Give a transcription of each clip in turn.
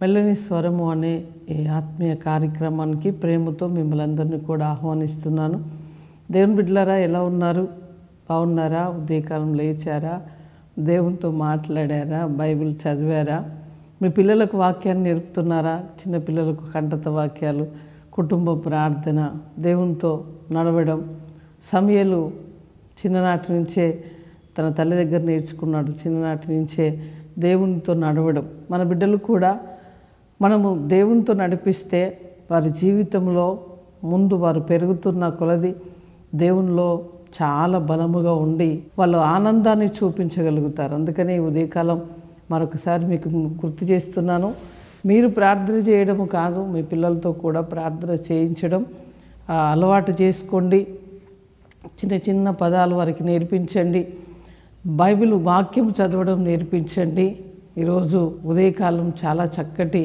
మెల్లని స్వరము అనే ఈ ఆత్మీయ కార్యక్రమానికి ప్రేమతో మిమ్మల్ని అందరినీ కూడా ఆహ్వానిస్తున్నాను. దేవుని బిడ్డలారా, ఎలా ఉన్నారు? బాగున్నారా? ఉదయకాలం లేచారా? దేవునితో మాట్లాడారా? బైబిల్ చదివారా? మీ పిల్లలకు వాక్యాన్ని నేర్పుతున్నారా? చిన్నపిల్లలకు కంఠత వాక్యాలు, కుటుంబ ప్రార్థన, దేవునితో నడవడం. సమయలు చిన్ననాటి నుంచే తన తల్లి దగ్గర నేర్చుకున్నాడు. చిన్ననాటి నుంచే దేవునితో నడవడం. మన బిడ్డలు కూడా మనము దేవునితో నడిపిస్తే వారి జీవితంలో ముందు వారు పెరుగుతున్న కొలది దేవునిలో చాలా బలముగా ఉండి వాళ్ళు ఆనందాన్ని చూపించగలుగుతారు. అందుకని ఉదయకాలం మరొకసారి మీకు గుర్తు చేస్తున్నాను. మీరు ప్రార్థన చేయడము కాదు, మీ పిల్లలతో కూడా ప్రార్థన చేయించడం అలవాటు చేసుకోండి. చిన్న చిన్న పదాలు వారికి నేర్పించండి. బైబిల్ వాక్యం చదవడం నేర్పించండి. ఈరోజు ఉదయకాలం చాలా చక్కటి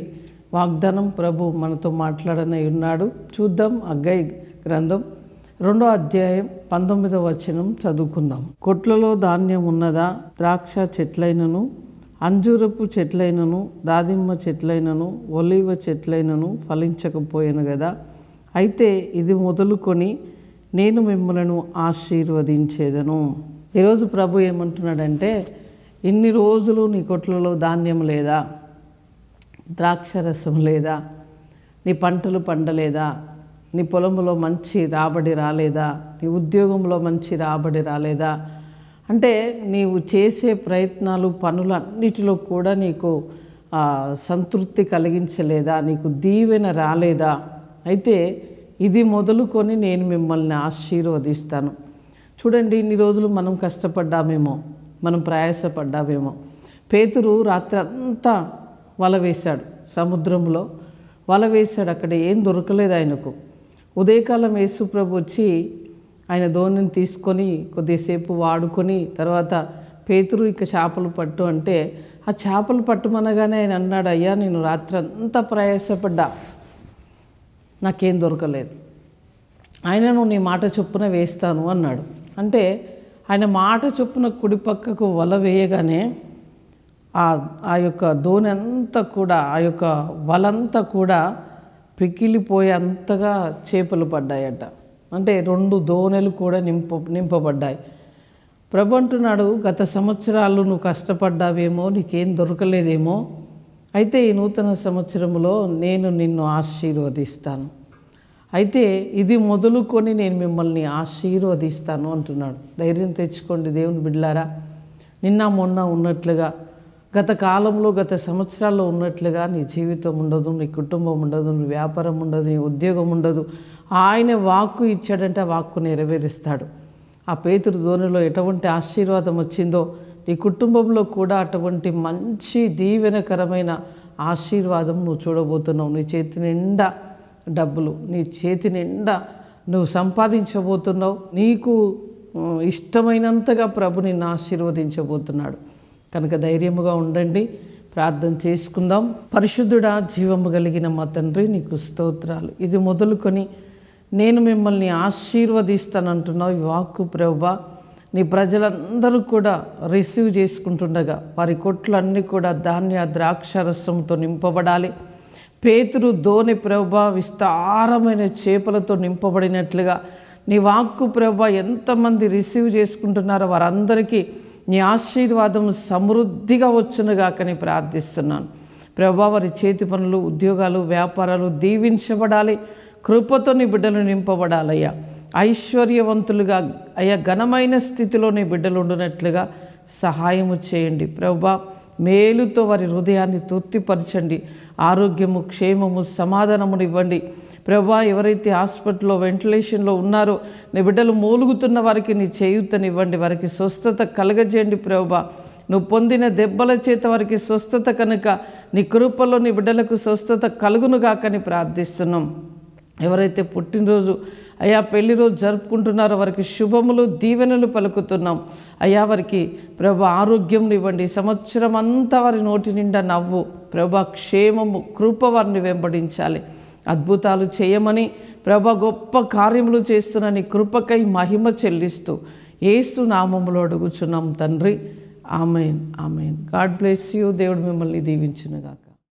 వాగ్దానం ప్రభు మనతో మాట్లాడనై ఉన్నాడు. చూద్దాం. హగ్గయి గ్రంథం 2వ అధ్యాయం 19వ వచనం చదువుకుందాం. కొట్లలో ధాన్యం ఉన్నదా? ద్రాక్ష చెట్లైనను, అంజూరపు చెట్లైనను, దానిమ్మ చెట్లైనను, ఒలీవ చెట్లైనను ఫలించకపోయాను కదా. అయితే ఇది మొదలుకొని నేను మిమ్మలను ఆశీర్వదించేదను. ఈరోజు ప్రభు ఏమంటున్నాడంటే, ఇన్ని రోజులు నీ కొట్లలో ధాన్యం లేదా? ద్రాక్షరసం లేదా? నీ పంటలు పండలేదా? నీ పొలంలో మంచి రాబడి రాలేదా? నీ ఉద్యోగంలో మంచి రాబడి రాలేదా? అంటే నీవు చేసే ప్రయత్నాలు, పనులన్నిటిలో కూడా నీకు సంతృప్తి కలిగించలేదా? నీకు దీవెన రాలేదా? అయితే ఇది మొదలుకొని నేను మిమ్మల్ని ఆశీర్వదిస్తాను. చూడండి, ఇన్ని రోజులు మనం కష్టపడ్డామేమో, మనం ప్రయాసపడ్డామేమో. పేతురు రాత్రి అంతా వల వేశాడు, సముద్రంలో వల వేశాడు. అక్కడ ఏం దొరకలేదు ఆయనకు. ఉదయకాలం యేసుప్రభు వచ్చి ఆయన ధోనిని తీసుకొని కొద్దిసేపు వాడుకొని తర్వాత పేతురు ఇక చేపలు పట్టు అంటే ఆ చేపలు పట్టుమనగానే ఆయన అన్నాడు, అయ్యా నేను రాత్రి అంతా ప్రయాసపడ్డా, నాకేం దొరకలేదు. ఆయనను నీ మాట చొప్పున వేస్తాను అన్నాడు. అంటే ఆయన మాట చొప్పున కుడి పక్కకు వల వేయగానే ఆ యొక్క దోణి అంతా కూడా, ఆ యొక్క వలంతా కూడా పికిలిపోయే అంతగా చేపలు పడ్డాయట. అంటే 2 దోణెలు కూడా నింపబడ్డాయి. ప్రభు అంటున్నాడు, గత సంవత్సరాలు నువ్వు కష్టపడ్డావేమో, నీకేం దొరకలేదేమో, అయితే ఈ నూతన సంవత్సరంలో నేను నిన్ను ఆశీర్వదిస్తాను. అయితే ఇది మొదలుకొని నేను మిమ్మల్ని ఆశీర్వదిస్తాను అంటున్నాడు. ధైర్యం తెచ్చుకోండి దేవుని బిడ్డలారా. నిన్న మొన్న ఉన్నట్లుగా, గత కాలంలో, గత సంవత్సరాల్లో ఉన్నట్లుగా నీ జీవితం ఉండదు, నీ కుటుంబం ఉండదు, నీ వ్యాపారం ఉండదు, నీ ఉద్యోగం ఉండదు. ఆయన వాక్కు ఇచ్చాడంటే ఆ వాక్కు నెరవేరుస్తాడు. ఆ పేతురు ధోనిలో ఎటువంటి ఆశీర్వాదం వచ్చిందో నీ కుటుంబంలో కూడా అటువంటి మంచి దీవెనకరమైన ఆశీర్వాదం నువ్వు చూడబోతున్నావు. నీ చేతి నిండా డబ్బులు, నీ చేతి నిండా నువ్వు సంపాదించబోతున్నావు. నీకు ఇష్టమైనంతగా ప్రభు నిన్ను ఆశీర్వదించబోతున్నాడు. కనుక ధైర్యముగా ఉండండి. ప్రార్థన చేసుకుందాం. పరిశుద్ధుడా, జీవము కలిగిన మా తండ్రి, నీకు స్తోత్రాలు. ఇది మొదలుకొని నేను మిమ్మల్ని ఆశీర్వదిస్తానంటున్నావు. ఈ వాక్కు ప్రభువా నీ ప్రజలందరూ కూడా రిసీవ్ చేసుకుంటుండగా వారి కొట్లన్నీ కూడా ధాన్య ద్రాక్షరసంతో నింపబడాలి. పేతురు ధోని ప్రభువా విస్తారమైన చేపలతో నింపబడినట్లుగా నీ వాక్కు ప్రభువా ఎంతమంది రిసీవ్ చేసుకుంటున్నారో వారందరికీ నీ ఆశీర్వాదం సమృద్ధిగా వచ్చునుగాకని ప్రార్థిస్తున్నాను. ప్రభువా వారి చేతి పనులు, ఉద్యోగాలు, వ్యాపారాలు దీవించబడాలి. కృపతో నీ బిడ్డలు నింపబడాలయ్యా. ఐశ్వర్యవంతులుగా అయ్యా ఘనమైన స్థితిలో నీ బిడ్డలు ఉండునట్లుగా సహాయము చేయండి ప్రభువా. మేలుతో వారి హృదయాన్ని తృప్తిపరచండి. ఆరోగ్యము, క్షేమము, సమాధానమును ఇవ్వండి ప్రభువా. ఎవరైతే హాస్పిటల్లో వెంటిలేషన్లో ఉన్నారో నీ బిడ్డలు మూలుగుతున్న వారికి నీ చేయూతనివ్వండి, వారికి స్వస్థత కలగజేయండి ప్రభువా. నువ్వు పొందిన దెబ్బల చేత వారికి స్వస్థత కనుక నీ కృపలో నీ బిడ్డలకు స్వస్థత కలుగునుగాకని ప్రార్థిస్తున్నాం. ఎవరైతే పుట్టినరోజు అయ్యా పెళ్లి రోజు జరుపుకుంటున్నారో వారికి శుభములు, దీవెనలు పలుకుతున్నాం అయ్యా. వారికి ప్రభు ఆరోగ్యం ఇవ్వండి. సంవత్సరం అంతా వారి నోటి నిండా నవ్వు ప్రభు, క్షేమము, కృప వారిని వెంబడించాలి. అద్భుతాలు చేయమని ప్రభు, గొప్ప కార్యములు చేస్తున్న నీ కృపకై మహిమ చెల్లిస్తూ యేసు నామములో అడుగుచున్నాం తండ్రి. Amen, amen. God bless you. దేవుడు మిమ్మల్ని దీవించునుగాక.